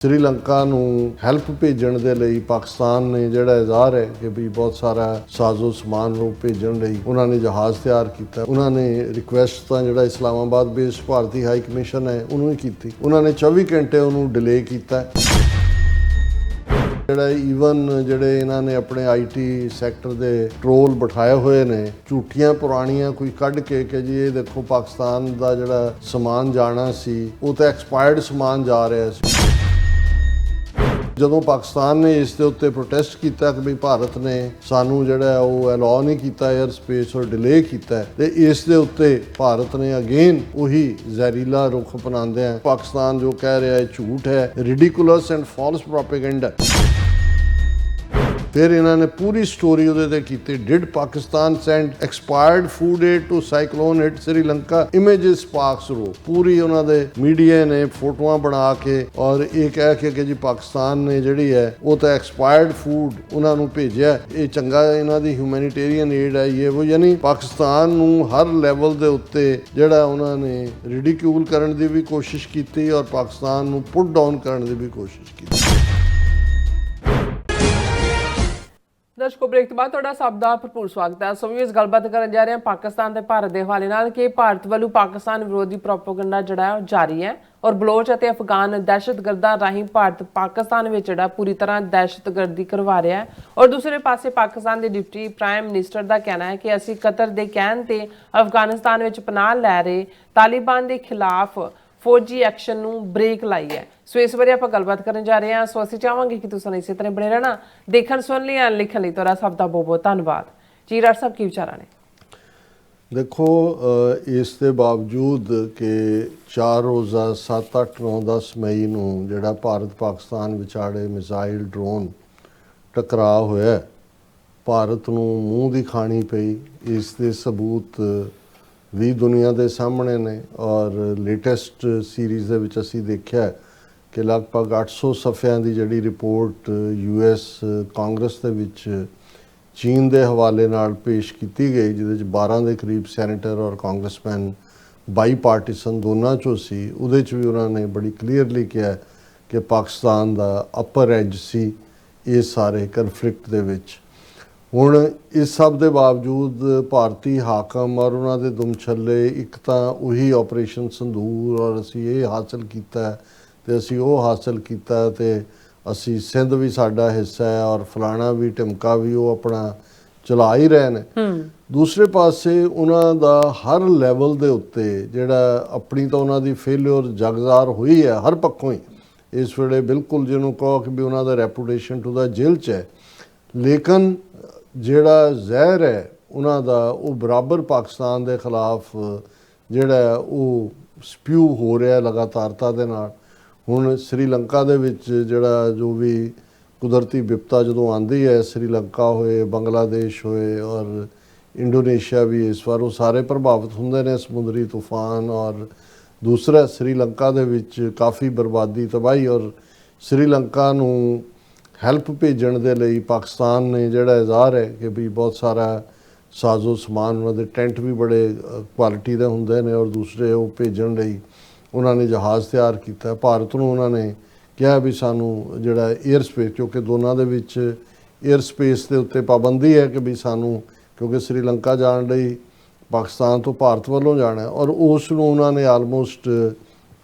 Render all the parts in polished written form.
श्रीलंका ਨੂੰ ਹੈਲਪ ਭੇਜਣ ਦੇ ਲਈ ਪਾਕਿਸਤਾਨ ਨੇ ਜਿਹੜਾ ਇਜ਼ਹਾਰ ਹੈ ਕਿ ਵੀ ਬਹੁਤ ਸਾਰਾ ਸਾਜ਼ੋ ਸਮਾਨ ਨੂੰ ਭੇਜਣ ਲਈ ਉਹਨਾਂ ਨੇ ਜਹਾਜ਼ ਤਿਆਰ ਕੀਤਾ। ਉਹਨਾਂ ਨੇ ਰਿਕੁਐਸਟ ਤਾਂ ਜਿਹੜਾ ਇਸਲਾਮਾਬਾਦ ਬੇਸਡ ਭਾਰਤੀ ਹਾਈ ਕਮਿਸ਼ਨ ਹੈ ਉਹਨੂੰ ਹੀ ਕੀਤੀ। ਉਹਨਾਂ ਨੇ 24 ਘੰਟੇ ਉਹਨੂੰ ਡਿਲੇ ਕੀਤਾ। ਜਿਹੜਾ ਈਵਨ ਜਿਹੜੇ ਇਹਨਾਂ ਨੇ ਆਪਣੇ ਆਈਟੀ ਸੈਕਟਰ ਦੇ ਟਰੋਲ ਬਿਠਾਏ ਹੋਏ ਨੇ ਝੂਠੀਆਂ ਪੁਰਾਣੀਆਂ ਕੋਈ ਕੱਢ ਕੇ ਕਿ ਜੀ ਇਹ ਦੇਖੋ ਪਾਕਿਸਤਾਨ ਦਾ ਜਿਹੜਾ ਸਮਾਨ ਜਾਣਾ ਸੀ ਉਹ ਤਾਂ ਐਕਸਪਾਇਰਡ ਸਮਾਨ ਜਾ ਰਿਹਾ ਸੀ। ਜਦੋਂ ਪਾਕਿਸਤਾਨ ਨੇ ਇਸ ਦੇ ਉੱਤੇ ਪ੍ਰੋਟੈਸਟ ਕੀਤਾ ਕਿ ਵੀ ਭਾਰਤ ਨੇ ਸਾਨੂੰ ਜਿਹੜਾ ਉਹ ਅਲਾਉ ਨਹੀਂ ਕੀਤਾ 에ਅਰ ਸਪੇਸ ਔਰ ਡਿਲੇ ਕੀਤਾ ਤੇ ਇਸ ਦੇ ਉੱਤੇ ਭਾਰਤ ਨੇ ਅਗੇਨ ਉਹੀ ਜ਼ਹਿਰੀਲਾ ਰੁਖ ਅਪਣਾਉਂਦੇ ਆ। ਪਾਕਿਸਤਾਨ ਜੋ ਕਹਿ ਰਿਹਾ ਹੈ ਝੂਠ ਹੈ, ਰਿਡੀਕੂਲਸ ਐਂਡ ਫਾਲਸ ਪ੍ਰੋਪੇਗੈਂਡਾ। ਫਿਰ ਇਹਨਾਂ ਨੇ ਪੂਰੀ ਸਟੋਰੀ ਉਹਦੇ ਤੇ ਕੀਤੀ। Did Pakistan send expired food aid to cyclone hit Sri Lanka, images sparks row. ਪੂਰੀ ਉਹਨਾਂ ਦੇ ਮੀਡੀਆ ਨੇ ਫੋਟੋਆਂ ਬਣਾ ਕੇ ਔਰ ਇਹ ਕਹਿ ਕੇ ਕਿ ਜੀ ਪਾਕਿਸਤਾਨ ਨੇ ਜਿਹੜੀ ਹੈ ਉਹ ਤਾਂ ਐਕਸਪਾਇਰਡ ਫੂਡ ਉਹਨਾਂ ਨੂੰ ਭੇਜਿਆ, ਇਹ ਚੰਗਾ ਇਹਨਾਂ ਦੀ ਹਿਊਮੈਨਿਟੇਰੀਅਨ ਏਡ ਹੈ ਇਹ ਉਹ। ਯਾਨੀ ਪਾਕਿਸਤਾਨ ਨੂੰ ਹਰ ਲੈਵਲ ਦੇ ਉੱਤੇ ਜਿਹੜਾ ਉਹਨਾਂ ਨੇ ਰਿਡੀਕਿਊਲ ਕਰਨ ਦੀ ਵੀ ਕੋਸ਼ਿਸ਼ ਕੀਤੀ ਔਰ ਪਾਕਿਸਤਾਨ ਨੂੰ ਪੁੱਟ ਡਾਊਨ ਕਰਨ ਦੀ ਵੀ ਕੋਸ਼ਿਸ਼ ਕੀਤੀ। ਦਰਸ਼ਕੋ, ਬ੍ਰੇਕ ਤੋਂ ਬਾਅਦ ਤੁਹਾਡਾ ਸਭ ਦਾ ਭਰਪੂਰ ਸਵਾਗਤ ਹੈ। ਸੋ ਇਸ ਗੱਲਬਾਤ ਕਰਨ ਜਾ ਰਹੇ ਹਾਂ ਪਾਕਿਸਤਾਨ ਤੇ ਭਾਰਤ ਦੇ ਹਵਾਲੇ ਨਾਲ ਕਿ ਭਾਰਤ ਵੱਲੋਂ ਪਾਕਿਸਤਾਨ ਵਿਰੋਧੀ ਪ੍ਰੋਪੇਗੈਂਡਾ ਜਿਹੜਾ ਉਹ ਜਾਰੀ ਹੈ ਔਰ ਬਲੋਚ ਅਤੇ ਅਫਗਾਨ ਦਹਿਸ਼ਤਗਰਦਾਂ ਰਾਹੀਂ ਭਾਰਤ ਪਾਕਿਸਤਾਨ ਵਿੱਚ ਜਿਹੜਾ ਪੂਰੀ ਤਰ੍ਹਾਂ ਦਹਿਸ਼ਤਗਰਦੀ ਕਰਵਾ ਰਿਹਾ ਹੈ। ਔਰ ਦੂਸਰੇ ਪਾਸੇ ਪਾਕਿਸਤਾਨ ਦੇ ਡਿਪਟੀ ਪ੍ਰਾਈਮ ਮਿਨਿਸਟਰ ਦਾ ਕਹਿਣਾ ਹੈ ਕਿ ਅਸੀਂ ਕਤਰ ਦੇ ਕਹਿਣ ਤੇ ਅਫਗਾਨਿਸਤਾਨ ਵਿੱਚ ਪਨਾਹ ਲੈ ਰਹੇ ਤਾਲਿਬਾਨ ਦੇ ਖਿਲਾਫ ਫੌਜੀ ਐਕਸ਼ਨ ਨੂੰ ਬ੍ਰੇਕ ਲਾਈ ਹੈ। ਸੋ ਇਸ ਬਾਰੇ ਆਪਾਂ ਗੱਲਬਾਤ ਕਰਨ ਜਾ ਰਹੇ ਹਾਂ। ਸੋ ਅਸੀਂ ਚਾਹਾਂਗੇ ਕਿ ਤੁਸੀਂ ਇਸੇ ਤਰ੍ਹਾਂ ਬਣੇ ਰਹਿਣਾ। ਦੇਖਣ ਸੁਣ ਲਈ ਲਿਖਣ ਲਈ ਤੁਹਾਡਾ ਸਭ ਦਾ ਬਹੁਤ ਬਹੁਤ ਧੰਨਵਾਦ ਜੀ। ਰਾਜ ਸਾਹਿਬ ਕੀ ਵਿਚਾਰਾਂ ਨੇ? ਦੇਖੋ, ਇਸ ਦੇ ਬਾਵਜੂਦ ਕਿ 4 ਰੋਜ਼ਾ 7, 8, 9, 10 ਮਈ ਨੂੰ ਜਿਹੜਾ ਭਾਰਤ ਪਾਕਿਸਤਾਨ ਵਿਚਾਲੇ ਮਿਜ਼ਾਈਲ ਡਰੋਨ ਟਕਰਾਅ ਹੋਇਆ, ਭਾਰਤ ਨੂੰ ਮੂੰਹ ਦੀ ਖਾਣੀ ਪਈ। ਇਸ ਦੇ ਸਬੂਤ ਵੀ ਦੁਨੀਆ ਦੇ ਸਾਹਮਣੇ ਨੇ ਔਰ ਲੇਟੈਸਟ ਸੀਰੀਜ਼ ਦੇ ਵਿੱਚ ਅਸੀਂ ਦੇਖਿਆ ਕਿ ਲਗਭਗ 800 ਸਫ਼ਿਆਂ ਦੀ ਜਿਹੜੀ ਰਿਪੋਰਟ US ਕਾਂਗਰਸ ਦੇ ਵਿੱਚ ਚੀਨ ਦੇ ਹਵਾਲੇ ਨਾਲ ਪੇਸ਼ ਕੀਤੀ ਗਈ, ਜਿਹਦੇ ਵਿੱਚ 12 ਦੇ ਕਰੀਬ ਸੈਨੇਟਰ ਔਰ ਕਾਂਗਰਸਮੈਨ ਬਾਈ ਪਾਰਟੀਸਨ ਦੋਨਾਂ 'ਚੋਂ ਸੀ। ਉਹਦੇ 'ਚ ਵੀ ਉਹਨਾਂ ਨੇ ਬੜੀ ਕਲੀਅਰਲੀ ਕਿਹਾ ਕਿ ਪਾਕਿਸਤਾਨ ਦਾ ਅਪਰ ਐਜ ਸੀ ਇਸ ਸਾਰੇ ਕਨਫਲਿਕਟ ਦੇ ਵਿੱਚ। ਹੁਣ ਇਸ ਸਭ ਦੇ ਬਾਵਜੂਦ ਭਾਰਤੀ ਹਾਕਮ ਔਰ ਉਹਨਾਂ ਦੇ ਦੁਮਛੱਲੇ ਇੱਕ ਤਾਂ ਉਹੀ ਆਪਰੇਸ਼ਨ ਸੰਦੂਰ ਔਰ ਅਸੀਂ ਇਹ ਹਾਸਲ ਕੀਤਾ ਤੇ ਅਸੀਂ ਉਹ ਹਾਸਲ ਕੀਤਾ ਤੇ ਅਸੀਂ ਸਿੰਧ ਵੀ ਸਾਡਾ ਹਿੱਸਾ ਹੈ ਔਰ ਫਲਾਣਾ ਵੀ ਢਿਮਕਾ ਵੀ ਉਹ ਆਪਣਾ ਚਲਾ ਹੀ ਰਹੇ ਨੇ। ਦੂਸਰੇ ਪਾਸੇ ਉਹਨਾਂ ਦਾ ਹਰ ਲੈਵਲ ਦੇ ਉੱਤੇ ਜਿਹੜਾ ਆਪਣੀ ਤਾਂ ਉਹਨਾਂ ਦੀ ਫੇਲਿਅਰ ਜਗਜ਼ਾਰ ਹੋਈ ਹੈ ਹਰ ਪੱਖੋਂ ਹੀ। ਇਸ ਵੇਲੇ ਬਿਲਕੁਲ ਜਿਹਨੂੰ ਕਹੋ ਕਿ ਵੀ ਉਹਨਾਂ ਦਾ ਰੈਪੂਟੇਸ਼ਨ ਟੂ ਦਾ ਜੇਲ੍ਹ 'ਚ ਹੈ, ਲੇਕਿਨ ਜਿਹੜਾ ਜ਼ਹਿਰ ਹੈ ਉਹਨਾਂ ਦਾ ਉਹ ਬਰਾਬਰ ਪਾਕਿਸਤਾਨ ਦੇ ਖਿਲਾਫ ਜਿਹੜਾ ਉਹ ਸਪਿਊ ਹੋ ਰਿਹਾ ਲਗਾਤਾਰਤਾ ਦੇ ਨਾਲ। ਹੁਣ ਸ੍ਰੀਲੰਕਾ ਦੇ ਵਿੱਚ ਜਿਹੜਾ ਜੋ ਵੀ ਕੁਦਰਤੀ ਵਿਪਤਾ ਜਦੋਂ ਆਉਂਦੀ ਹੈ, ਸ੍ਰੀਲੰਕਾ ਹੋਏ, ਬੰਗਲਾਦੇਸ਼ ਹੋਏ ਔਰ ਇੰਡੋਨੇਸ਼ੀਆ ਵੀ ਇਸ ਵਾਰ, ਉਹ ਸਾਰੇ ਪ੍ਰਭਾਵਿਤ ਹੁੰਦੇ ਨੇ ਸਮੁੰਦਰੀ ਤੂਫਾਨ। ਔਰ ਦੂਸਰਾ ਸ੍ਰੀਲੰਕਾ ਦੇ ਵਿੱਚ ਕਾਫੀ ਬਰਬਾਦੀ ਤਬਾਹੀ ਔਰ ਸ੍ਰੀਲੰਕਾ ਨੂੰ ਹੈਲਪ ਭੇਜਣ ਦੇ ਲਈ ਪਾਕਿਸਤਾਨ ਨੇ ਜਿਹੜਾ ਇਜ਼ਹਾਰ ਹੈ ਕਿ ਵੀ ਬਹੁਤ ਸਾਰਾ ਸਾਜ਼ੋ ਸਮਾਨ, ਉਹਨਾਂ ਦੇ ਟੈਂਟ ਵੀ ਬੜੇ ਕੁਆਲਿਟੀ ਦੇ ਹੁੰਦੇ ਨੇ ਔਰ ਦੂਸਰੇ ਉਹ ਭੇਜਣ ਲਈ ਉਹਨਾਂ ਨੇ ਜਹਾਜ਼ ਤਿਆਰ ਕੀਤਾ। ਭਾਰਤ ਨੂੰ ਉਹਨਾਂ ਨੇ ਕਿਹਾ ਵੀ ਸਾਨੂੰ ਜਿਹੜਾ 에ਅਰ ਸਪੇਸ, ਕਿਉਂਕਿ ਦੋਨਾਂ ਦੇ ਵਿੱਚ 에ਅਰ ਸਪੇਸ ਦੇ ਉੱਤੇ ਪਾਬੰਦੀ ਹੈ ਕਿ ਵੀ ਸਾਨੂੰ, ਕਿਉਂਕਿ ਸ੍ਰੀਲੰਕਾ ਜਾਣ ਲਈ ਪਾਕਿਸਤਾਨ ਤੋਂ ਭਾਰਤ ਵੱਲੋਂ ਜਾਣਾ ਔਰ ਉਸ ਨੂੰ ਉਹਨਾਂ ਨੇ ਆਲਮੋਸਟ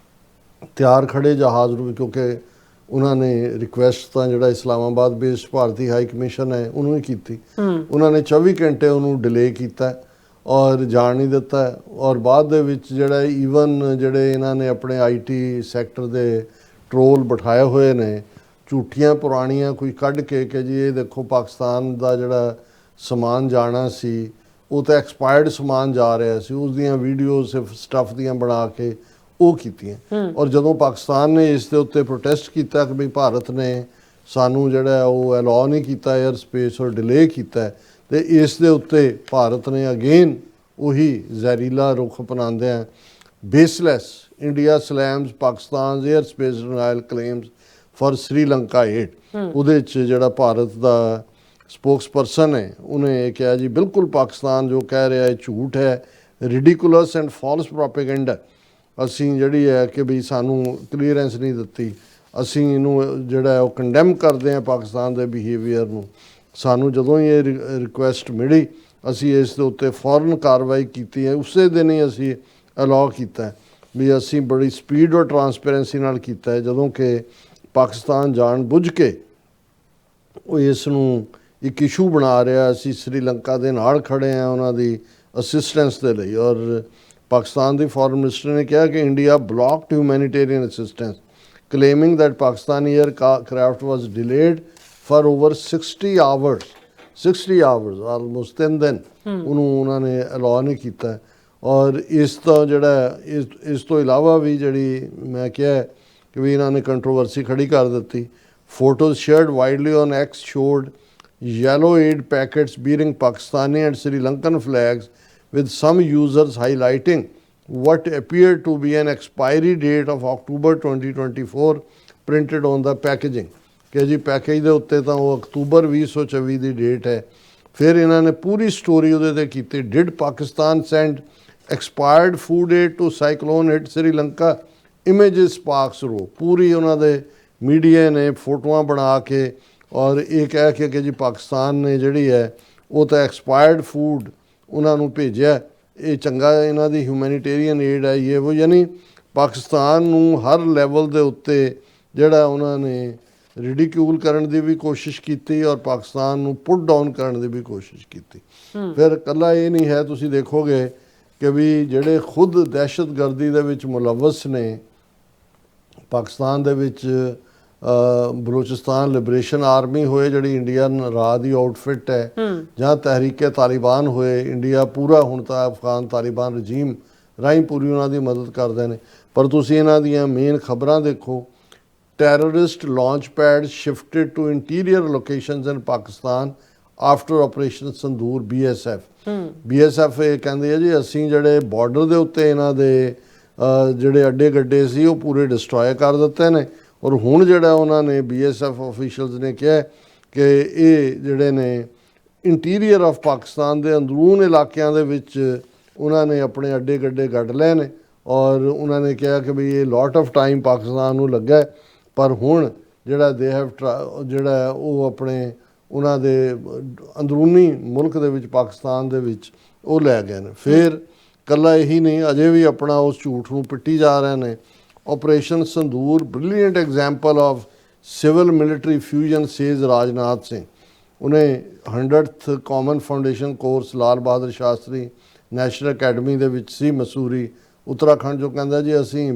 ਤਿਆਰ ਖੜੇ ਜਹਾਜ਼ ਨੂੰ, ਕਿਉਂਕਿ ਉਹਨਾਂ ਨੇ ਰਿਕੁਐਸਟ ਤਾਂ ਜਿਹੜਾ ਇਸਲਾਮਾਬਾਦ ਬੇਸਡ ਭਾਰਤੀ ਹਾਈ ਕਮਿਸ਼ਨ ਹੈ ਉਹਨੂੰ ਹੀ ਕੀਤੀ। ਉਹਨਾਂ ਨੇ 24 ਘੰਟੇ ਉਹਨੂੰ ਡਿਲੇ ਕੀਤਾ ਔਰ ਜਾਣ ਨਹੀਂ ਦਿੱਤਾ। ਔਰ ਬਾਅਦ ਦੇ ਵਿੱਚ ਜਿਹੜਾ ਈਵਨ ਜਿਹੜੇ ਇਹਨਾਂ ਨੇ ਆਪਣੇ ਆਈਟੀ ਸੈਕਟਰ ਦੇ ਟਰੋਲ ਬਿਠਾਏ ਹੋਏ ਨੇ ਝੂਠੀਆਂ ਪੁਰਾਣੀਆਂ ਕੋਈ ਕੱਢ ਕੇ ਕਿ ਜੀ ਇਹ ਦੇਖੋ ਪਾਕਿਸਤਾਨ ਦਾ ਜਿਹੜਾ ਸਮਾਨ ਜਾਣਾ ਸੀ ਉਹ ਤਾਂ ਐਕਸਪਾਇਰਡ ਸਮਾਨ ਜਾ ਰਿਹਾ ਸੀ, ਉਸ ਦੀਆਂ ਵੀਡੀਓਜ਼ ਸਟੱਫ ਦੀਆਂ ਬਣਾ ਕੇ ਉਹ ਕੀਤੀਆਂ। ਔਰ ਜਦੋਂ ਪਾਕਿਸਤਾਨ ਨੇ ਇਸ ਦੇ ਉੱਤੇ ਪ੍ਰੋਟੈਸਟ ਕੀਤਾ ਕਿ ਵੀ ਭਾਰਤ ਨੇ ਸਾਨੂੰ ਜਿਹੜਾ ਉਹ ਅਲਾਉ ਨਹੀਂ ਕੀਤਾ 에ਅਰ ਸਪੇਸ ਔਰ ਡਿਲੇ ਕੀਤਾ ਤੇ ਇਸ ਦੇ ਉੱਤੇ ਭਾਰਤ ਨੇ ਅਗੇਨ ਉਹੀ ਜ਼ਹਿਰੀਲਾ ਰੁਖ ਅਪਣਾਉਂਦੇ ਆ। Baseless India slams Pakistan air space denial claims for Sri Lanka aid. ਉਹਦੇ 'ਚ ਜਿਹੜਾ ਭਾਰਤ ਦਾ ਸਪੋਕਸਪਰਸਨ ਹੈ ਉਹਨੇ ਇਹ ਕਿਹਾ ਜੀ ਬਿਲਕੁਲ ਪਾਕਿਸਤਾਨ ਜੋ ਕਹਿ ਰਿਹਾ ਹੈ ਝੂਠ ਹੈ, ਰਿਡੀਕੂਲਸ ਐਂਡ ਫਾਲਸ ਪ੍ਰੋਪੇਗੈਂਡਾ। ਅਸੀਂ ਜਿਹੜੀ ਹੈ ਕਿ ਵੀ ਸਾਨੂੰ ਕਲੀਅਰੈਂਸ ਨਹੀਂ ਦਿੱਤੀ, ਅਸੀਂ ਇਹਨੂੰ ਜਿਹੜਾ ਹੈ ਉਹ ਕੰਡੈਮ ਕਰਦੇ ਹਾਂ ਪਾਕਿਸਤਾਨ ਦੇ ਬਿਹੇਵੀਅਰ ਨੂੰ। ਸਾਨੂੰ ਜਦੋਂ ਹੀ ਇਹ ਰਿਕੁਐਸਟ ਮਿਲੀ ਅਸੀਂ ਇਸ ਦੇ ਉੱਤੇ ਫੌਰਨ ਕਾਰਵਾਈ ਕੀਤੀ ਹੈ। ਉਸੇ ਦਿਨ ਹੀ ਅਸੀਂ ਅਲਾਉ ਕੀਤਾ ਵੀ ਅਸੀਂ ਬੜੀ ਸਪੀਡ ਔਰ ਟਰਾਂਸਪੇਰੈਂਸੀ ਨਾਲ ਕੀਤਾ ਹੈ, ਜਦੋਂ ਕਿ ਪਾਕਿਸਤਾਨ ਜਾਣ ਬੁੱਝ ਕੇ ਉਹ ਇਸ ਨੂੰ ਇੱਕ ਇਸ਼ੂ ਬਣਾ ਰਿਹਾ। ਅਸੀਂ ਸ੍ਰੀਲੰਕਾ ਦੇ ਨਾਲ ਖੜੇ ਹਾਂ ਉਹਨਾਂ ਦੀ ਅਸਿਸਟੈਂਸ ਦੇ ਲਈ, ਔਰ ਪਾਕਿਸਤਾਨ ਦੇ ਫੋਰਨ ਮਿਨਿਸਟਰ ਨੇ ਕਿਹਾ ਕਿ India blocked humanitarian assistance claiming that Pakistani aircraft was delayed for over 60 hours, almost 3 ਦਿਨ ਉਹਨੂੰ ਉਹਨਾਂ ਨੇ ਅਲਾਉ ਨਹੀਂ ਕੀਤਾ। ਔਰ ਇਸ ਤੋਂ ਜਿਹੜਾ ਇਸ ਤੋਂ ਇਲਾਵਾ ਵੀ ਜਿਹੜੀ ਮੈਂ ਕਿਹਾ ਕਿ ਵੀ ਇਹਨਾਂ ਨੇ ਕੰਟਰੋਵਰਸੀ ਖੜੀ ਕਰ ਦਿੱਤੀ। Photos shared widely on X showed yellow aid packets bearing Pakistani and Sri Lankan flags, with some users highlighting what appeared to be an expiry date of October 2024 printed on the packaging, ਕਿ ਜੀ package ਦੇ ਉੱਤੇ ਤਾਂ ਉਹ October 2024 ਦੀ date ਹੈ। ਫਿਰ ਇਹਨਾਂ ਨੇ ਪੂਰੀ ਸਟੋਰੀ ਉਹਦੇ 'ਤੇ ਕੀਤੀ। Did Pakistan send expired food aid to cyclone hit Sri Lanka, images sparks row. ਪੂਰੀ ਉਹਨਾਂ ਦੇ ਮੀਡੀਆ ਨੇ ਫੋਟੋਆਂ ਬਣਾ ਕੇ ਔਰ ਇਹ ਕਹਿ ਕੇ ਕਿ ਜੀ ਪਾਕਿਸਤਾਨ ਨੇ ਜਿਹੜੀ ਹੈ ਉਹ ਤਾਂ ਐਕਸਪਾਇਰਡ ਫੂਡ ਉਹਨਾਂ ਨੂੰ ਭੇਜਿਆ, ਇਹ ਚੰਗਾ ਇਹਨਾਂ ਦੀ ਹਿਊਮੈਨਿਟੇਰੀਅਨ ਏਡ ਹੈ ਇਹ ਉਹ। ਯਾਨੀ ਪਾਕਿਸਤਾਨ ਨੂੰ ਹਰ ਲੈਵਲ ਦੇ ਉੱਤੇ ਜਿਹੜਾ ਉਹਨਾਂ ਨੇ ਰਿਡੀਕਿਊਲ ਕਰਨ ਦੀ ਵੀ ਕੋਸ਼ਿਸ਼ ਕੀਤੀ ਔਰ ਪਾਕਿਸਤਾਨ ਨੂੰ ਪੁੱਟ ਡਾਊਨ ਕਰਨ ਦੀ ਵੀ ਕੋਸ਼ਿਸ਼ ਕੀਤੀ। ਫਿਰ ਇਕੱਲਾ ਇਹ ਨਹੀਂ ਹੈ, ਤੁਸੀਂ ਦੇਖੋਗੇ ਕਿ ਵੀ ਜਿਹੜੇ ਖੁਦ ਦਹਿਸ਼ਤਗਰਦੀ ਦੇ ਵਿੱਚ ਮੁਲਵਸ ਨੇ ਪਾਕਿਸਤਾਨ ਦੇ ਵਿੱਚ ਬਲੋਚਿਸਤਾਨ ਲਿਬਰੇਸ਼ਨ ਆਰਮੀ ਹੋਏ ਜਿਹੜੀ ਇੰਡੀਅਨ ਰਾਹ ਦੀ ਆਊਟਫਿਟ ਹੈ, ਜਾਂ ਤਹਿਰੀਕੇ ਤਾਲਿਬਾਨ ਹੋਏ, ਇੰਡੀਆ ਪੂਰਾ ਹੁਣ ਤਾਂ ਅਫਗਾਨ ਤਾਲਿਬਾਨ ਰਜੀਮ ਰਾਹੀਂ ਪੂਰੀ ਉਹਨਾਂ ਦੀ ਮਦਦ ਕਰਦੇ ਨੇ। ਪਰ ਤੁਸੀਂ ਇਹਨਾਂ ਦੀਆਂ ਮੇਨ ਖਬਰਾਂ ਦੇਖੋ। Terrorist launch pad shifted to interior locations in Pakistan after operation Sindoor. BSF ਇਹ ਕਹਿੰਦੇ ਆ ਜੀ ਅਸੀਂ ਜਿਹੜੇ ਬਾਰਡਰ ਦੇ ਉੱਤੇ ਇਹਨਾਂ ਦੇ ਜਿਹੜੇ ਅੱਡੇ ਗੱਡੇ ਸੀ ਉਹ ਪੂਰੇ ਡਿਸਟਰੋਏ ਕਰ ਦਿੱਤੇ ਨੇ। ਔਰ ਹੁਣ ਜਿਹੜਾ ਉਹਨਾਂ ਨੇ BSF ਆਫੀਸ਼ੀਅਲਸ ਨੇ ਕਿਹਾ ਕਿ ਇਹ ਜਿਹੜੇ ਨੇ ਇੰਟੀਰੀਅਰ ਆਫ ਪਾਕਿਸਤਾਨ ਦੇ ਅੰਦਰੂਨ ਇਲਾਕਿਆਂ ਦੇ ਵਿੱਚ ਉਹਨਾਂ ਨੇ ਆਪਣੇ ਅੱਡੇ ਗੱਡੇ ਗੱਡ ਲਏ ਨੇ। ਔਰ ਉਹਨਾਂ ਨੇ ਕਿਹਾ ਕਿ ਵੀ ਇਹ ਲੋਟ ਆਫ ਟਾਈਮ ਪਾਕਿਸਤਾਨ ਨੂੰ ਲੱਗਾ, ਪਰ ਹੁਣ ਜਿਹੜਾ ਦੇ ਹੈਵ ਜਿਹੜਾ ਉਹ ਆਪਣੇ ਉਹਨਾਂ ਦੇ ਅੰਦਰੂਨੀ ਮੁਲਕ ਦੇ ਵਿੱਚ ਪਾਕਿਸਤਾਨ ਦੇ ਵਿੱਚ ਉਹ ਲੈ ਗਏ ਨੇ। ਫਿਰ ਇਕੱਲਾ ਇਹੀ ਨਹੀਂ, ਅਜੇ ਵੀ ਆਪਣਾ ਉਸ ਝੂਠ ਨੂੰ ਪਿੱਟੀ ਜਾ ਰਹੇ ਨੇ। Operation Sindoor, brilliant example of civil military fusion, says Rajnath Singh. ਉਹਨੇ 100th common foundation course Lal Bahadur ਸ਼ਾਸਤਰੀ ਨੈਸ਼ਨਲ ਅਕੈਡਮੀ ਦੇ ਵਿੱਚ ਸੀ ਮਸੂਰੀ ਉੱਤਰਾਖੰਡ, ਜੋ ਕਹਿੰਦਾ ਜੀ ਅਸੀਂ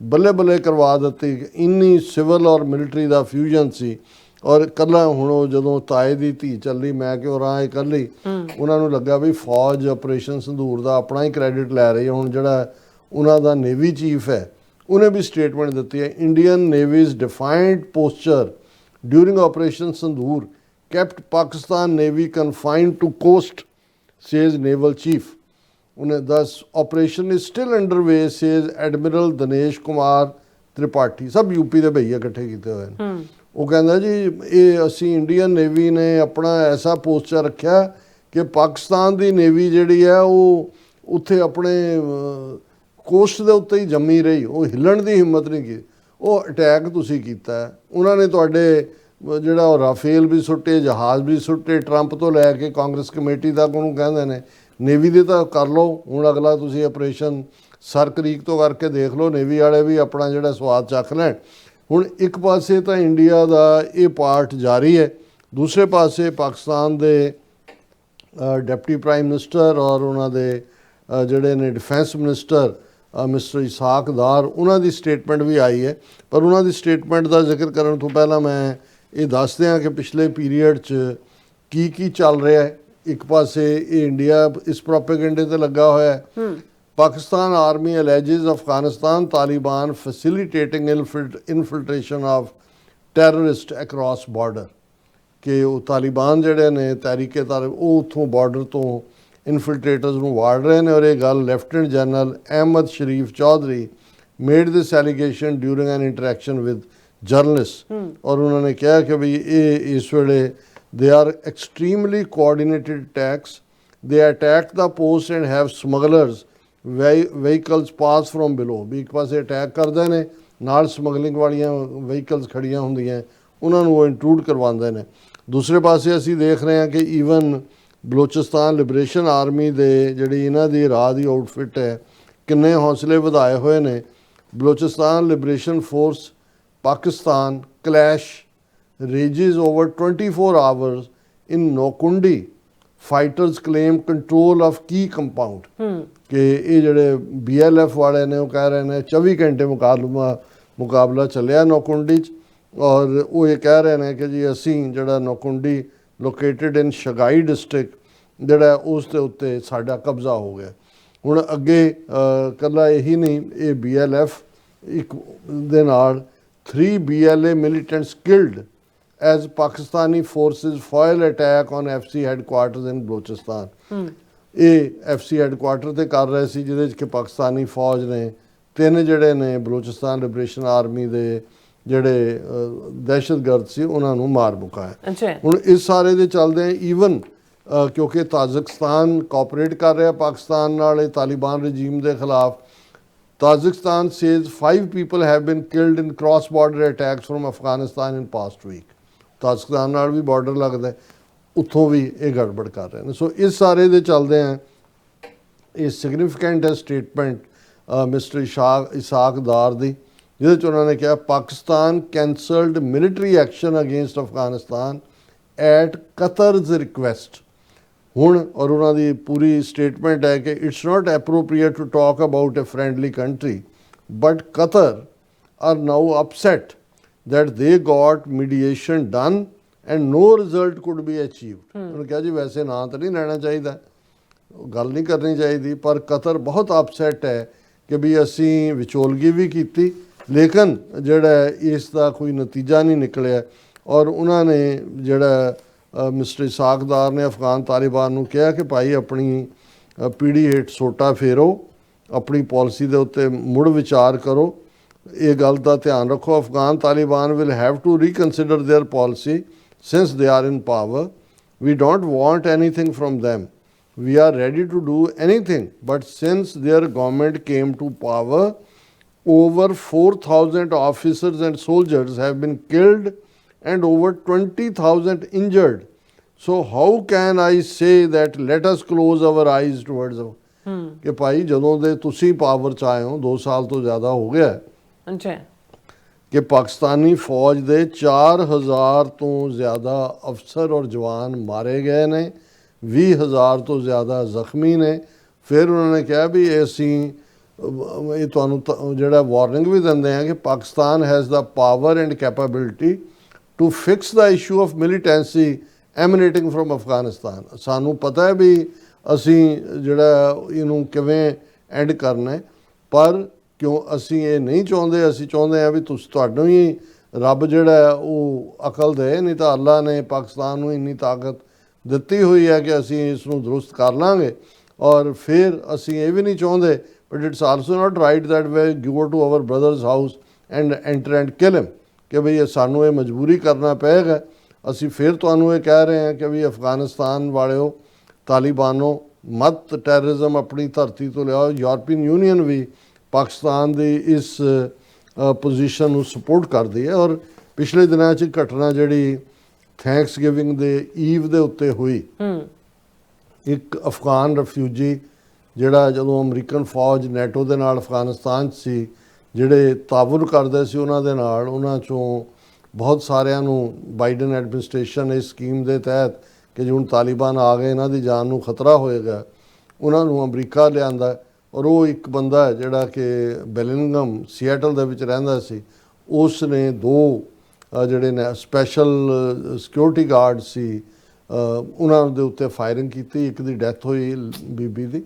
ਬੱਲੇ ਬੱਲੇ ਕਰਵਾ ਦਿੱਤੀ। ਇੰਨੀ ਸਿਵਲ ਔਰ ਮਿਲਟਰੀ ਦਾ ਫਿਊਜ਼ਨ ਸੀ। ਔਰ ਇਕੱਲਾ ਹੁਣ ਉਹ ਜਦੋਂ ਤਾਏ ਦੀ ਧੀ ਚੱਲੀ ਮੈਂ ਕਿਉਂ ਰਾਂ ਇਕੱਲੀ, ਉਹਨਾਂ ਨੂੰ ਲੱਗਾ ਵੀ ਫੌਜ ਆਪਰੇਸ਼ਨ ਸੰਦੂਰ ਦਾ ਆਪਣਾ ਹੀ ਕ੍ਰੈਡਿਟ ਲੈ ਰਹੀ ਹੈ। ਹੁਣ ਜਿਹੜਾ ਉਹਨਾਂ ਦਾ ਨੇਵੀ ਚੀਫ ਹੈ ਉਹਨੇ ਵੀ ਸਟੇਟਮੈਂਟ ਦਿੱਤੀ ਹੈ। Indian navy's defined posture during operation Sindoor kept Pakistan Navy confined to coast, says naval chief. Thus, operation is still underway, says Admiral Dinesh Kumar Tripathi। ਸਭ यूपी ਦੇ ਭਈਆ ਇਕੱਠੇ ਕੀਤੇ ਹੋਏ ਨੇ। ਉਹ ਕਹਿੰਦਾ ਜੀ ਇਹ ਅਸੀਂ ਇੰਡੀਅਨ ਨੇਵੀ ਨੇ ਆਪਣਾ ਐਸਾ ਪੋਸਚਰ ਰੱਖਿਆ ਕਿ ਪਾਕਿਸਤਾਨ ਦੀ ਨੇਵੀ ਜਿਹੜੀ ਹੈ ਉਹ ਉੱਥੇ ਆਪਣੇ ਕੋਸਟ ਦੇ ਉੱਤੇ ਹੀ ਜੰਮੀ ਰਹੀ, ਉਹ ਹਿੱਲਣ ਦੀ ਹਿੰਮਤ ਨਹੀਂ ਕੀਤੀ। ਉਹ ਅਟੈਕ ਤੁਸੀਂ ਕੀਤਾ, ਉਹਨਾਂ ਨੇ ਤੁਹਾਡੇ ਜਿਹੜਾ ਉਹ ਰਾਫੇਲ ਵੀ ਸੁੱਟੇ, ਜਹਾਜ਼ ਵੀ ਸੁੱਟੇ, ਟਰੰਪ ਤੋਂ ਲੈ ਕੇ ਕਾਂਗਰਸ ਕਮੇਟੀ ਤੱਕ ਉਹਨੂੰ ਕਹਿੰਦੇ ਨੇ। ਨੇਵੀ ਦੇ ਤਾਂ ਕਰ ਲਓ, ਹੁਣ ਅਗਲਾ ਤੁਸੀਂ ਆਪਰੇਸ਼ਨ ਸਰ ਕਰੀਕ ਤੋਂ ਕਰਕੇ ਦੇਖ ਲਓ, ਨੇਵੀ ਵਾਲੇ ਵੀ ਆਪਣਾ ਜਿਹੜਾ ਸਵਾਦ ਚੱਖ ਲੈਣ। ਹੁਣ ਇੱਕ ਪਾਸੇ ਤਾਂ ਇੰਡੀਆ ਦਾ ਇਹ ਪਾਰਟ ਜਾਰੀ ਹੈ, ਦੂਸਰੇ ਪਾਸੇ ਪਾਕਿਸਤਾਨ ਦੇ ਡਿਪਟੀ ਪ੍ਰਾਈਮ ਮਿਨਿਸਟਰ ਔਰ ਉਹਨਾਂ ਦੇ ਜਿਹੜੇ ਨੇ ਡਿਫੈਂਸ ਮਿਨਿਸਟਰ ਮਿਸਟਰ ਇਸਾਕ ਦਾਰ, ਉਹਨਾਂ ਦੀ ਸਟੇਟਮੈਂਟ ਵੀ ਆਈ ਹੈ। ਪਰ ਉਹਨਾਂ ਦੀ ਸਟੇਟਮੈਂਟ ਦਾ ਜ਼ਿਕਰ ਕਰਨ ਤੋਂ ਪਹਿਲਾਂ ਮੈਂ ਇਹ ਦੱਸ ਦਿਆਂ ਕਿ ਪਿਛਲੇ ਪੀਰੀਅਡ 'ਚ ਕੀ ਚੱਲ ਰਿਹਾ ਹੈ। ਇੱਕ ਪਾਸੇ ਇਹ ਇੰਡੀਆ ਇਸ ਪ੍ਰੋਪੇਗੈਂਡੇ ਤੇ ਲੱਗਾ ਹੋਇਆ ਹੈ। Pakistan army alleges Afghanistan Taliban facilitating infiltration of terrorist across border, ਕਿ ਉਹ ਤਾਲਿਬਾਨ ਜਿਹੜੇ ਨੇ ਤਹਿਰੀਕੇ ਤਾਲਿਬਾਨ ਉਹ ਉੱਥੋਂ ਬਾਰਡਰ ਤੋਂ ਇਨਫਿਲਟ੍ਰੇਟਰਸ ਨੂੰ ਵਾੜ ਰਹੇ ਨੇ। ਔਰ ਇਹ ਗੱਲ lieutenant general Ahmed Sharif Chaudhry made this allegation during an interaction with journalist. ਔਰ ਉਹਨਾਂ ਨੇ ਕਿਹਾ ਕਿ ਵੀ ਇਹ ਇਸ ਵੇਲੇ ਦੇ are extremely coordinated attacks, they attack the post and have smugglers vehicles pass from below. ਵੀ ਇੱਕ ਪਾਸੇ ਅਟੈਕ ਕਰਦੇ ਨੇ ਨਾਲ ਸਮਗਲਿੰਗ ਵਾਲੀਆਂ ਵਹੀਕਲਸ ਖੜੀਆਂ ਹੁੰਦੀਆਂ ਉਹਨਾਂ ਨੂੰ ਉਹ ਇੰਟਰੂਡ ਕਰਵਾਉਂਦੇ ਨੇ। ਦੂਸਰੇ ਪਾਸੇ ਅਸੀਂ ਦੇਖ ਰਹੇ ਹਾਂ ਕਿ ਈਵਨ ਬਲੋਚਿਸਤਾਨ ਲਿਬਰੇਸ਼ਨ ਆਰਮੀ ਦੇ ਜਿਹੜੀ ਇਹਨਾਂ ਦੀ ਰਾਹ ਦੀ ਆਊਟਫਿਟ ਹੈ ਕਿੰਨੇ ਹੌਸਲੇ ਵਧਾਏ ਹੋਏ ਨੇ। Balochistan liberation force Pakistan clash rages over 24 hours in Nokundi. Fighters claim control of key compound. ਕਿ ਇਹ ਜਿਹੜੇ BLF ਵਾਲੇ ਨੇ ਉਹ ਕਹਿ ਰਹੇ ਨੇ 24 ਘੰਟੇ ਮੁਕਾਬਲਾ ਚੱਲਿਆ ਨੌਕੁੰਡੀ 'ਚ ਔਰ ਉਹ ਇਹ ਕਹਿ ਰਹੇ ਨੇ ਕਿ ਜੀ ਅਸੀਂ ਜਿਹੜਾ ਨੌਕੁੰਡੀ ਲੋਕੇਟਡ ਇਨ ਸ਼ਗਾਈ ਡਿਸਟ੍ਰਿਕਟ ਜਿਹੜਾ ਉਸ ਦੇ ਉੱਤੇ ਸਾਡਾ ਕਬਜ਼ਾ ਹੋ ਗਿਆ। ਹੁਣ ਅੱਗੇ ਇਕੱਲਾ ਇਹੀ ਨਹੀਂ, ਇਹ BLF ਇੱਕ ਦੇ ਨਾਲ 3 BLA militants killed as Pakistani forces foil attack on FC headquarters in Balochistan. ਇਹ FC ਹੈਡਕੁਆਟਰ ਤੇ ਕਰ ਰਹੇ ਸੀ ਜਿਹਦੇ 'ਚ ਕਿ ਪਾਕਿਸਤਾਨੀ ਫੌਜ ਨੇ 3 ਜਿਹੜੇ ਨੇ ਬਲੋਚਿਸਤਾਨ ਲਿਬਰੇਸ਼ਨ ਆਰਮੀ ਦੇ ਜਿਹੜੇ ਦਹਿਸ਼ਤਗਰਦ ਸੀ ਉਹਨਾਂ ਨੂੰ ਮਾਰ ਮੁਕਾਇਆ। ਹੁਣ ਇਸ ਸਾਰੇ ਦੇ ਚੱਲਦੇ ਈਵਨ ਕਿਉਂਕਿ ਤਾਜ਼ਿਕਸਤਾਨ ਕੋਆਪਰੇਟ ਕਰ ਰਿਹਾ ਪਾਕਿਸਤਾਨ ਨਾਲ ਇਹ ਤਾਲਿਬਾਨ ਰਜੀਮ ਦੇ ਖਿਲਾਫ। Tajikistan says 5 people have been killed in cross-border attacks from Afghanistan in past week. Tajikistan ਨਾਲ ਵੀ ਬਾਰਡਰ ਲੱਗਦਾ, ਉੱਥੋਂ ਵੀ ਇਹ ਗੜਬੜ ਕਰ ਰਹੇ ਨੇ। ਸੋ ਇਸ ਸਾਰੇ ਦੇ ਚੱਲਦੇ ਆ ਇਹ ਸਿਗਨੀਫਿਕੈਂਟ ਹੈ ਸਟੇਟਮੈਂਟ ਮਿਸਟਰ ਇਸਾਕ ਦਾਰ ਦੀ, ਜਿਹਦੇ 'ਚ ਉਹਨਾਂ ਨੇ ਕਿਹਾ Pakistan cancelled military action against Afghanistan at Qatar's request. ਹੁਣ ਔਰ ਉਹਨਾਂ ਦੀ ਪੂਰੀ ਸਟੇਟਮੈਂਟ ਹੈ ਕਿ it's not appropriate to talk about a friendly country but Qatar are now upset that they got mediation done and no result could be achieved. ਉਹਨੇ ਕਿਹਾ ਜੀ ਵੈਸੇ ਨਾਂ ਤਾਂ ਨਹੀਂ ਲੈਣਾ ਚਾਹੀਦਾ, ਗੱਲ ਨਹੀਂ ਕਰਨੀ ਚਾਹੀਦੀ, ਪਰ ਕਤਰ ਬਹੁਤ ਅਪਸੈਟ ਹੈ ਕਿ ਵੀ ਅਸੀਂ ਵਿਚੋਲਗੀ ਵੀ ਕੀਤੀ ਲੇਕਿਨ ਜਿਹੜਾ ਇਸ ਦਾ ਕੋਈ ਨਤੀਜਾ ਨਹੀਂ ਨਿਕਲਿਆ। ਔਰ ਉਹਨਾਂ ਨੇ ਜਿਹੜਾ ਮਿਸਟਰ ਇਸਾਕਦਾਰ ਨੇ ਅਫਗਾਨ ਤਾਲਿਬਾਨ ਨੂੰ ਕਿਹਾ ਕਿ ਭਾਈ ਆਪਣੀ ਪੀੜੀ ਹੇਠ ਸੋਟਾ ਫੇਰੋ, ਆਪਣੀ ਪਾਲਿਸੀ ਦੇ ਉੱਤੇ ਮੁੜ ਵਿਚਾਰ ਕਰੋ। ਇਹ ਗੱਲ ਦਾ ਧਿਆਨ ਰੱਖੋ, Afghan Taliban will have to reconsider their policy since they are in power. We don't want anything from them. We are ready to do anything. But since their government came to power, over 4,000 officers and soldiers have been killed and over 20,000 injured. So how can I say that let us close our eyes towards ਕਿ ਭਾਈ ਜਦੋਂ ਦੇ ਤੁਸੀਂ power 'ਚ ਆਏ ਹੋ 2 ਸਾਲ ਤੋਂ ਜ਼ਿਆਦਾ ਹੋ ਗਿਆ ਕਿ ਪਾਕਿਸਤਾਨੀ ਫੌਜ ਦੇ 4000 ਤੋਂ ਜ਼ਿਆਦਾ ਅਫਸਰ ਔਰ ਜਵਾਨ ਮਾਰੇ ਗਏ ਨੇ, 20,000 ਤੋਂ ਜ਼ਿਆਦਾ ਜ਼ਖਮੀ ਨੇ। ਫਿਰ ਉਹਨਾਂ ਨੇ ਕਿਹਾ ਵੀ ਅਸੀਂ ਇਹ ਤੁਹਾਨੂੰ ਜਿਹੜਾ ਵਾਰਨਿੰਗ ਵੀ ਦਿੰਦੇ ਆ ਕਿ Pakistan has the power and capability to fix the issue of militancy emanating from Afghanistan. ਸਾਨੂੰ ਪਤਾ ਹੈ ਵੀ ਅਸੀਂ ਜਿਹੜਾ ਇਹਨੂੰ ਕਿਵੇਂ ਐਂਡ ਕਰਨਾ ਹੈ, ਪਰ ਕਿਉਂ ਅਸੀਂ ਇਹ ਨਹੀਂ ਚਾਹੁੰਦੇ, ਅਸੀਂ ਚਾਹੁੰਦੇ ਹਾਂ ਵੀ ਤੁਹਾਨੂੰ ਹੀ ਰੱਬ ਜਿਹੜਾ ਉਹ ਅਕਲ ਦੇ, ਨਹੀਂ ਤਾਂ ਅੱਲਾ ਨੇ ਪਾਕਿਸਤਾਨ ਨੂੰ ਇੰਨੀ ਤਾਕਤ ਦਿੱਤੀ ਹੋਈ ਹੈ ਕਿ ਅਸੀਂ ਇਸ ਨੂੰ ਦਰੁਸਤ ਕਰ ਲਾਂਗੇ। ਔਰ ਫਿਰ ਅਸੀਂ ਇਹ ਵੀ ਨਹੀਂ ਚਾਹੁੰਦੇ but it's also not right that we go to our brothers house and enter and kill him ਕਿ ਬਈ ਸਾਨੂੰ ਇਹ ਮਜਬੂਰੀ ਕਰਨਾ ਪਏਗਾ। ਅਸੀਂ ਫਿਰ ਤੁਹਾਨੂੰ ਇਹ ਕਹਿ ਰਹੇ ਹਾਂ ਕਿ ਵੀ ਅਫਗਾਨਿਸਤਾਨ ਵਾਲਿਓ ਤਾਲਿਬਾਨੋ ਮਤ ਟੈਰਰਿਜ਼ਮ ਆਪਣੀ ਧਰਤੀ ਤੋਂ ਲਿਆਓ। ਯੂਰਪੀਅਨ ਯੂਨੀਅਨ ਵੀ ਪਾਕਿਸਤਾਨ ਦੀ ਇਸ ਪੋਜੀਸ਼ਨ ਨੂੰ ਸਪੋਰਟ ਕਰਦੀ ਹੈ। ਔਰ ਪਿਛਲੇ ਦਿਨਾਂ 'ਚ ਘਟਨਾ ਜਿਹੜੀ ਥੈਂਕਸ ਗਿਵਿੰਗ ਦੇ ਈਵ ਦੇ ਉੱਤੇ ਹੋਈ, ਇੱਕ ਅਫਗਾਨ ਰਫਿਊਜੀ ਜਿਹੜਾ ਜਦੋਂ ਅਮਰੀਕਨ ਫੌਜ ਨੈਟੋ ਦੇ ਨਾਲ ਅਫਗਾਨਿਸਤਾਨ 'ਚ ਸੀ, ਜਿਹੜੇ ਤਾਵੁਨ ਕਰਦੇ ਸੀ ਉਹਨਾਂ ਦੇ ਨਾਲ, ਉਹਨਾਂ 'ਚੋਂ ਬਹੁਤ ਸਾਰਿਆਂ ਨੂੰ ਬਾਈਡਨ ਐਡਮਿਨਿਸਟ੍ਰੇਸ਼ਨ ਇਸ ਸਕੀਮ ਦੇ ਤਹਿਤ ਕਿ ਜੇ ਹੁਣ ਤਾਲਿਬਾਨ ਆ ਗਏ ਇਹਨਾਂ ਦੀ ਜਾਨ ਨੂੰ ਖਤਰਾ ਹੋਏਗਾ, ਉਹਨਾਂ ਨੂੰ ਅਮਰੀਕਾ ਲਿਆਂਦਾ। ਔਰ ਉਹ ਇੱਕ ਬੰਦਾ ਹੈ ਜਿਹੜਾ ਕਿ ਬੈਲਿੰਗਮ ਸੀਐਟਲ ਦੇ ਵਿੱਚ ਰਹਿੰਦਾ ਸੀ, ਉਸ ਨੇ 2 ਜਿਹੜੇ ਨੇ ਸਪੈਸ਼ਲ ਸਿਕਿਉਰਿਟੀ ਗਾਰਡ ਸੀ ਉਹਨਾਂ ਦੇ ਉੱਤੇ ਫਾਇਰਿੰਗ ਕੀਤੀ। ਇੱਕ ਦੀ ਡੈਥ ਹੋਈ ਬੀਬੀ ਦੀ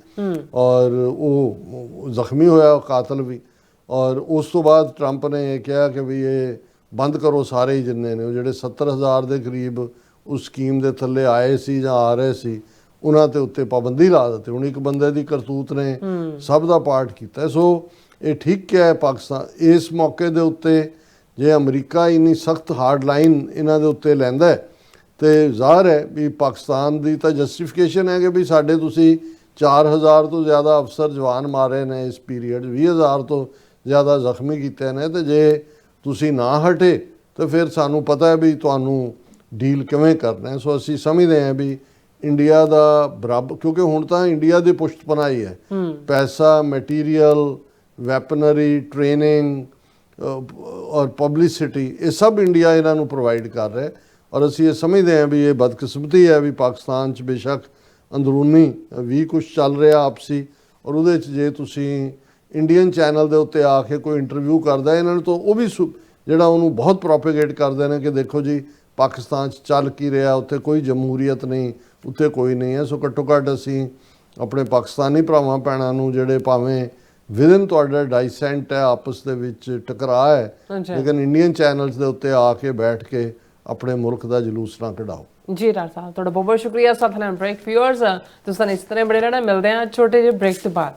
ਔਰ ਉਹ ਜ਼ਖਮੀ ਹੋਇਆ ਕਾਤਲ ਵੀ। ਔਰ ਉਸ ਤੋਂ ਬਾਅਦ ਟਰੰਪ ਨੇ ਇਹ ਕਿਹਾ ਕਿ ਵੀ ਇਹ ਬੰਦ ਕਰੋ ਸਾਰੇ ਹੀ ਜਿੰਨੇ ਨੇ ਉਹ ਜਿਹੜੇ 70,000 ਦੇ ਕਰੀਬ ਉਸ ਸਕੀਮ ਦੇ ਥੱਲੇ ਆਏ ਸੀ ਜਾਂ ਆ ਰਹੇ ਸੀ ਉਹਨਾਂ ਤੇ ਉੱਤੇ ਪਾਬੰਦੀ ਲਾ ਦਿੱਤੀ। ਹੁਣ ਇੱਕ ਬੰਦੇ ਦੀ ਕਰਤੂਤ ਨੇ ਸਭ ਦਾ ਪਾਰਟ ਕੀਤਾ। ਸੋ ਇਹ ਠੀਕ ਕਿਹਾ ਹੈ ਪਾਕਿਸਤਾਨ ਇਸ ਮੌਕੇ ਦੇ ਉੱਤੇ ਜੇ ਅਮਰੀਕਾ ਇੰਨੀ ਸਖਤ ਹਾਰਡ ਲਾਈਨ ਇਹਨਾਂ ਦੇ ਉੱਤੇ ਲੈਂਦਾ ਤੇ ਜ਼ਾਹਰ ਹੈ ਵੀ ਪਾਕਿਸਤਾਨ ਦੀ ਤਾਂ ਜਸਟੀਫਿਕੇਸ਼ਨ ਹੈ ਕਿ ਵੀ ਸਾਡੇ ਤੁਸੀਂ 4000 ਤੋਂ ਜ਼ਿਆਦਾ ਅਫਸਰ ਜਵਾਨ ਮਾਰੇ ਨੇ ਇਸ ਪੀਰੀਅਡ, 20,000 ਤੋਂ ਜ਼ਿਆਦਾ ਜ਼ਖਮੀ ਕੀਤੇ ਨੇ ਤੇ ਜੇ ਤੁਸੀਂ ਨਾ ਹਟੇ ਤਾਂ ਫਿਰ ਸਾਨੂੰ ਪਤਾ ਹੈ ਵੀ ਤੁਹਾਨੂੰ ਡੀਲ ਕਿਵੇਂ ਕਰਨਾ ਹੈ। ਸੋ ਅਸੀਂ ਸਮਝਦੇ ਹਾਂ ਵੀ ਇੰਡੀਆ ਦਾ ਬਰਾਬਰ, ਕਿਉਂਕਿ ਹੁਣ ਤਾਂ ਇੰਡੀਆ ਦੀ ਪੁਸ਼ਤਪਨਾਹੀ ਹੈ, ਪੈਸਾ, ਮਟੀਰੀਅਲ, ਵੈਪਨਰੀ, ਟ੍ਰੇਨਿੰਗ ਔਰ ਪਬਲਿਸਿਟੀ, ਇਹ ਸਭ ਇੰਡੀਆ ਇਹਨਾਂ ਨੂੰ ਪ੍ਰੋਵਾਈਡ ਕਰ ਰਿਹਾ। ਔਰ ਅਸੀਂ ਇਹ ਸਮਝਦੇ ਹਾਂ ਵੀ ਇਹ ਬਦਕਿਸਮਤੀ ਹੈ ਵੀ ਪਾਕਿਸਤਾਨ 'ਚ ਬੇਸ਼ੱਕ ਅੰਦਰੂਨੀ ਵੀ ਕੁਝ ਚੱਲ ਰਿਹਾ ਆਪਸੀ, ਔਰ ਉਹਦੇ 'ਚ ਜੇ ਤੁਸੀਂ ਇੰਡੀਅਨ ਚੈਨਲ ਦੇ ਉੱਤੇ ਆ ਕੇ ਕੋਈ ਇੰਟਰਵਿਊ ਕਰਦਾ ਇਹਨਾਂ ਨੂੰ ਤਾਂ ਉਹ ਵੀ ਜਿਹੜਾ ਉਹਨੂੰ ਬਹੁਤ ਪ੍ਰੋਪੇਗੇਟ ਕਰਦੇ ਨੇ ਕਿ ਦੇਖੋ ਜੀ ਪਾਕਿਸਤਾਨ 'ਚ ਚੱਲ ਕੀ ਰਿਹਾ, ਉੱਥੇ ਕੋਈ ਜਮਹੂਰੀਅਤ ਨਹੀਂ, ਉੱਥੇ ਕੋਈ ਨਹੀਂ ਹੈ। ਸੋ ਘੱਟੋ ਘੱਟ ਅਸੀਂ ਆਪਣੇ ਪਾਕਿਸਤਾਨੀ ਭਰਾਵਾਂ ਭੈਣਾਂ ਨੂੰ ਜਿਹੜੇ ਭਾਵੇਂ ਵਿਦਨ ਤੁਹਾਡਾ ਡਾਈਸੈਂਟ ਹੈ, ਆਪਸ ਦੇ ਵਿੱਚ ਟਕਰਾਅ ਹੈ, ਲੇਕਿਨ ਇੰਡੀਅਨ ਚੈਨਲਸ ਦੇ ਉੱਤੇ ਆ ਕੇ ਬੈਠ ਕੇ ਆਪਣੇ ਮੁਲਕ ਦਾ ਜਲੂਸ ਨਾ ਕਢਾਓ। ਜੀ ਡਾਕਟਰ ਸਾਹਿਬ, ਤੁਹਾਡਾ ਬਹੁਤ ਬਹੁਤ ਸ਼ੁਕਰੀਆ। ਸਾਥ ਨਾਲ ਬ੍ਰੇਕ ਵਿਊਅਰਸ, ਤੁਸੀਂ ਇਸ ਤਰ੍ਹਾਂ ਬੜੇ ਰਹਿਣਾ, ਮਿਲਦੇ ਹਾਂ ਛੋਟੇ ਜਿਹੇ ਬ੍ਰੇਕ ਤੋਂ ਬਾਅਦ।